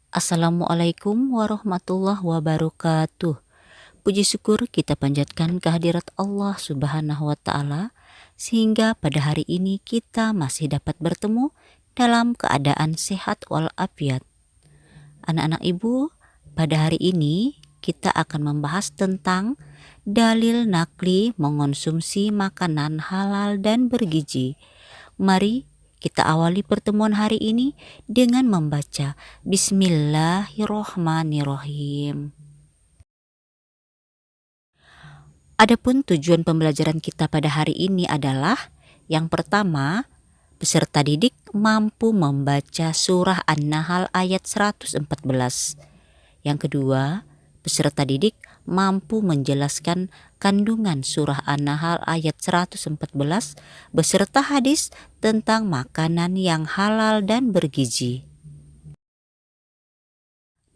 Assalamualaikum warahmatullahi wabarakatuh. Puji syukur kita panjatkan kehadirat Allah Subhanahu wa Ta'ala, sehingga pada hari ini kita masih dapat bertemu dalam keadaan sehat walafiat. Anak-anak ibu, pada hari ini kita akan membahas tentang dalil nakli mengonsumsi makanan halal dan bergizi. Mari kita awali pertemuan hari ini dengan membaca Bismillahirrohmanirrohim. Adapun tujuan pembelajaran kita pada hari ini adalah yang pertama, peserta didik mampu membaca surah An-Nahl ayat 114. Yang kedua, peserta didik mampu menjelaskan kandungan surah An-Nahl ayat 114 beserta hadis tentang makanan yang halal dan bergizi.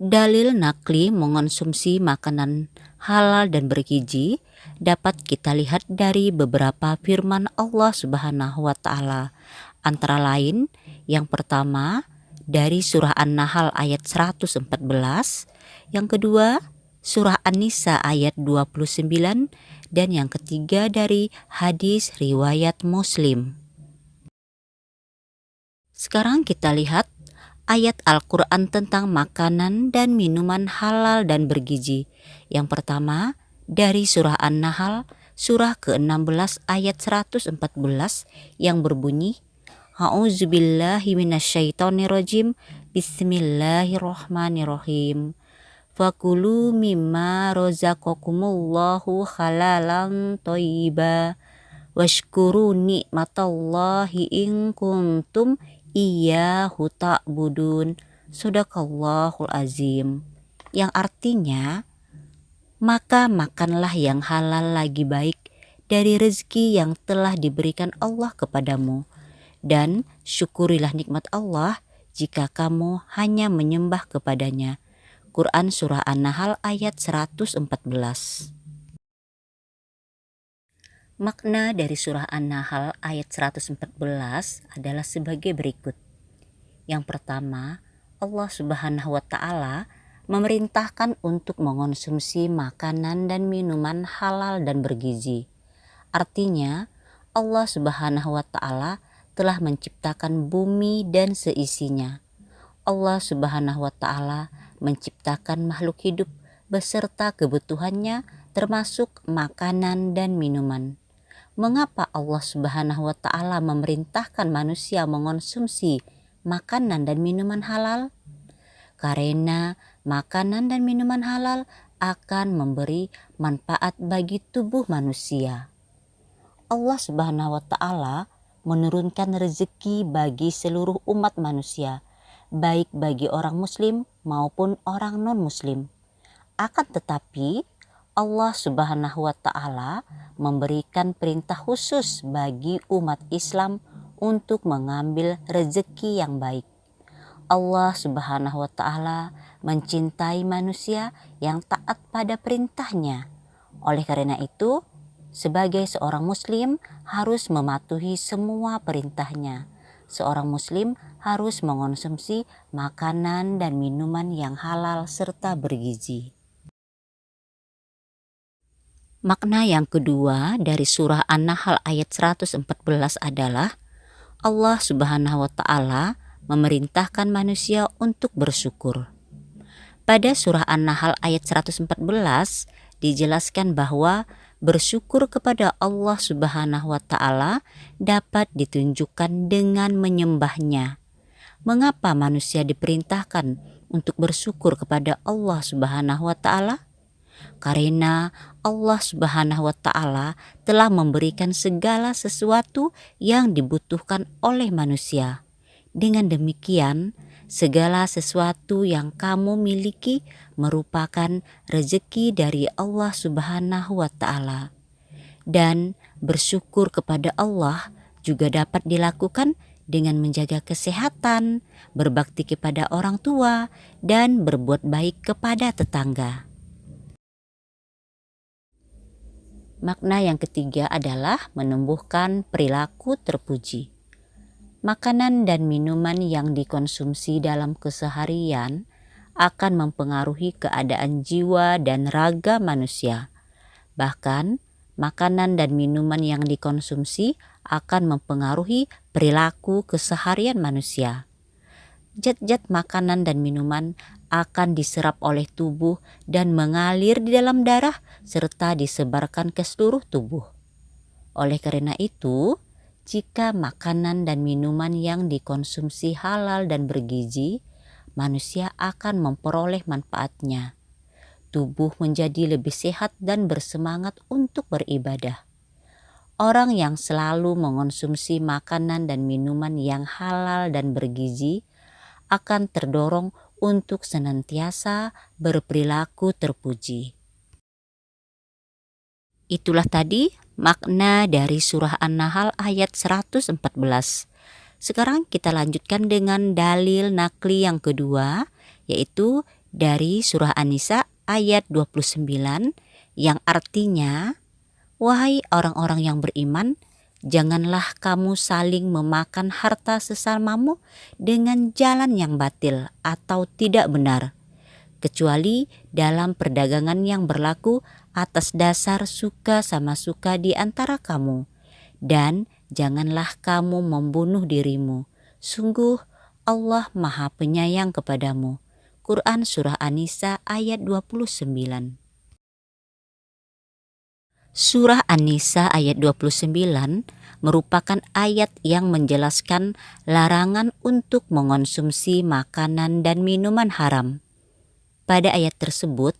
Dalil nakli mengonsumsi makanan halal dan bergizi dapat kita lihat dari beberapa firman Allah Subhanahu wa Ta'ala. Antara lain, yang pertama dari surah An-Nahl ayat 114, yang kedua surah An-Nisa ayat 29, dan yang ketiga dari hadis riwayat Muslim. Sekarang kita lihat ayat Al-Quran tentang makanan dan minuman halal dan bergizi. Yang pertama dari surah An-Nahl surah ke-16 ayat 114 yang berbunyi, A'udzubillahi minasyaitonirrajim, Bismillahirrohmanirrohim. Fakulu mimma rozaqakumullahu halalan thayyiba washkuru ni'matallahi in kuntum iyyahu ta'budun. Shadaqallahul azim. Yang artinya, maka makanlah yang halal lagi baik dari rezeki yang telah diberikan Allah kepadamu, dan syukurilah nikmat Allah jika kamu hanya menyembah kepadanya. Quran Surah An-Nahl ayat 114. Makna dari surah An-Nahl ayat 114 adalah sebagai berikut. Yang pertama, Allah Subhanahu wa Ta'ala memerintahkan untuk mengonsumsi makanan dan minuman halal dan bergizi. Artinya, Allah Subhanahu wa Ta'ala telah menciptakan bumi dan seisinya. Allah Subhanahu wa Ta'ala menciptakan makhluk hidup beserta kebutuhannya, termasuk makanan dan minuman. Mengapa Allah Subhanahu wa Ta'ala memerintahkan manusia mengonsumsi makanan dan minuman halal? Karena makanan dan minuman halal akan memberi manfaat bagi tubuh manusia. Allah Subhanahu wa Ta'ala menurunkan rezeki bagi seluruh umat manusia, baik bagi orang muslim maupun orang non-muslim. Akan tetapi, Allah Subhanahu wa Ta'ala memberikan perintah khusus bagi umat Islam untuk mengambil rezeki yang baik. Allah Subhanahu wa Ta'ala mencintai manusia yang taat pada perintahnya. Oleh karena itu, sebagai seorang muslim harus mematuhi semua perintahnya. Seorang muslim harus mengonsumsi makanan dan minuman yang halal serta bergizi. Makna yang kedua dari surah An-Nahl ayat 114 adalah Allah Subhanahu wa Ta'ala memerintahkan manusia untuk bersyukur. Pada surah An-Nahl ayat 114 dijelaskan bahwa bersyukur kepada Allah Subhanahu wa Ta'ala dapat ditunjukkan dengan menyembahnya. Mengapa manusia diperintahkan untuk bersyukur kepada Allah Subhanahu wa Ta'ala? Karena Allah Subhanahu wa Ta'ala telah memberikan segala sesuatu yang dibutuhkan oleh manusia. Dengan demikian, segala sesuatu yang kamu miliki merupakan rezeki dari Allah Subhanahu wa Ta'ala. Dan bersyukur kepada Allah juga dapat dilakukan dengan menjaga kesehatan, berbakti kepada orang tua, dan berbuat baik kepada tetangga. Makna yang ketiga adalah menumbuhkan perilaku terpuji. Makanan dan minuman yang dikonsumsi dalam keseharian akan mempengaruhi keadaan jiwa dan raga manusia. Bahkan, makanan dan minuman yang dikonsumsi akan mempengaruhi perilaku keseharian manusia. Zat-zat makanan dan minuman akan diserap oleh tubuh dan mengalir di dalam darah serta disebarkan ke seluruh tubuh. Oleh karena itu, jika makanan dan minuman yang dikonsumsi halal dan bergizi, manusia akan memperoleh manfaatnya. Tubuh menjadi lebih sehat dan bersemangat untuk beribadah. Orang yang selalu mengonsumsi makanan dan minuman yang halal dan bergizi akan terdorong untuk senantiasa berperilaku terpuji. Itulah tadi makna dari surah An-Nahl ayat 114. Sekarang kita lanjutkan dengan dalil nakli yang kedua, yaitu dari surah An-Nisa ayat 29 yang artinya, "Wahai orang-orang yang beriman, janganlah kamu saling memakan harta sesamamu dengan jalan yang batil atau tidak benar, kecuali dalam perdagangan yang berlaku atas dasar suka sama suka di antara kamu. Dan janganlah kamu membunuh dirimu. Sungguh Allah Maha Penyayang kepadamu." Quran Surah An-Nisa ayat 29. Surah An-Nisa ayat 29 merupakan ayat yang menjelaskan larangan untuk mengonsumsi makanan dan minuman haram. Pada ayat tersebut,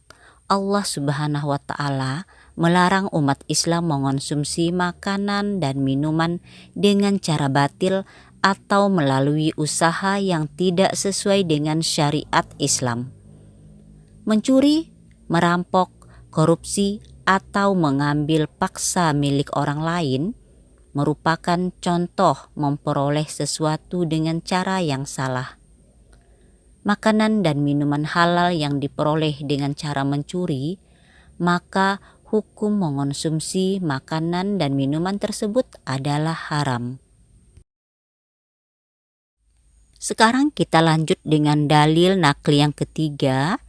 Allah Subhanahu wa Ta'ala melarang umat Islam mengonsumsi makanan dan minuman dengan cara batil atau melalui usaha yang tidak sesuai dengan syariat Islam. Mencuri, merampok, korupsi, atau mengambil paksa milik orang lain merupakan contoh memperoleh sesuatu dengan cara yang salah. Makanan dan minuman halal yang diperoleh dengan cara mencuri, maka hukum mengonsumsi makanan dan minuman tersebut adalah haram. Sekarang kita lanjut dengan dalil nakli yang ketiga,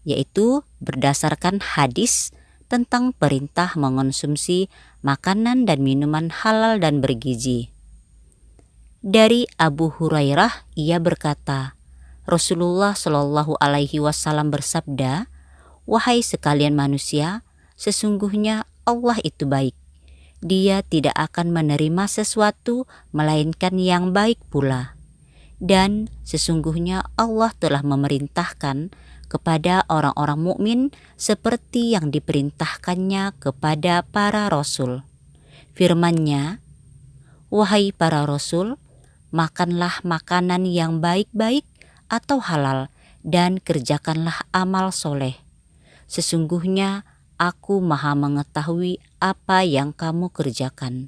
yaitu berdasarkan hadis tentang perintah mengonsumsi makanan dan minuman halal dan bergizi. Dari Abu Hurairah, ia berkata, Rasulullah Shallallahu Alaihi Wasallam bersabda, "Wahai sekalian manusia, sesungguhnya Allah itu baik. Dia tidak akan menerima sesuatu melainkan yang baik pula. Dan sesungguhnya Allah telah memerintahkan kepada orang-orang mukmin seperti yang diperintahkannya kepada para rasul. Firman-Nya, wahai para rasul, makanlah makanan yang baik-baik atau halal dan kerjakanlah amal soleh. Sesungguhnya aku maha mengetahui apa yang kamu kerjakan."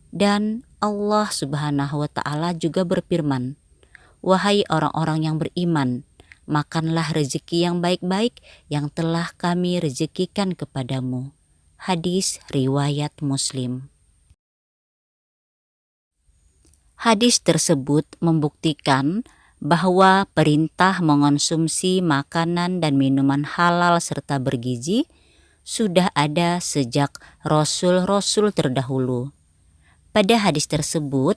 Dan Allah Subhanahu wa Ta'ala juga berfirman, "Wahai orang-orang yang beriman, makanlah rezeki yang baik-baik yang telah kami rezekikan kepadamu." Hadis riwayat Muslim. Hadis tersebut membuktikan bahwa perintah mengonsumsi makanan dan minuman halal serta bergizi sudah ada sejak rasul-rasul terdahulu. Pada hadis tersebut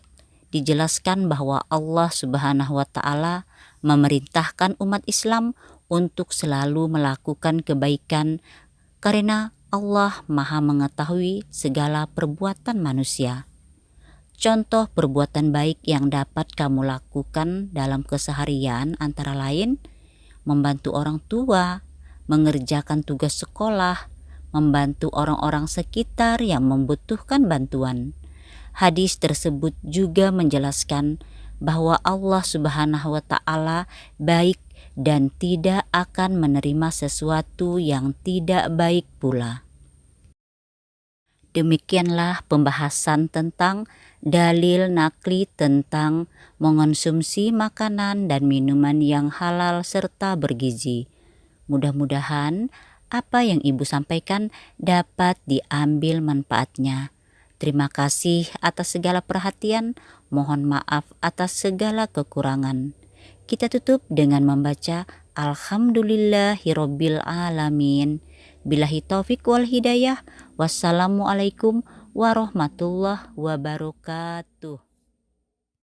dijelaskan bahwa Allah Subhanahu wa Ta'ala memerintahkan umat Islam untuk selalu melakukan kebaikan karena Allah Maha mengetahui segala perbuatan manusia. Contoh perbuatan baik yang dapat kamu lakukan dalam keseharian antara lain membantu orang tua, mengerjakan tugas sekolah, membantu orang-orang sekitar yang membutuhkan bantuan. Hadis tersebut juga menjelaskan bahwa Allah Subhanahu wa Ta'ala baik dan tidak akan menerima sesuatu yang tidak baik pula. Demikianlah pembahasan tentang dalil nakli tentang mengonsumsi makanan dan minuman yang halal serta bergizi. Mudah-mudahan apa yang Ibu sampaikan dapat diambil manfaatnya. Terima kasih atas segala perhatian, mohon maaf atas segala kekurangan. Kita tutup dengan membaca Alhamdulillahirabbil alamin. Billahi taufik wal hidayah. Wassalamualaikum warahmatullahi wabarakatuh.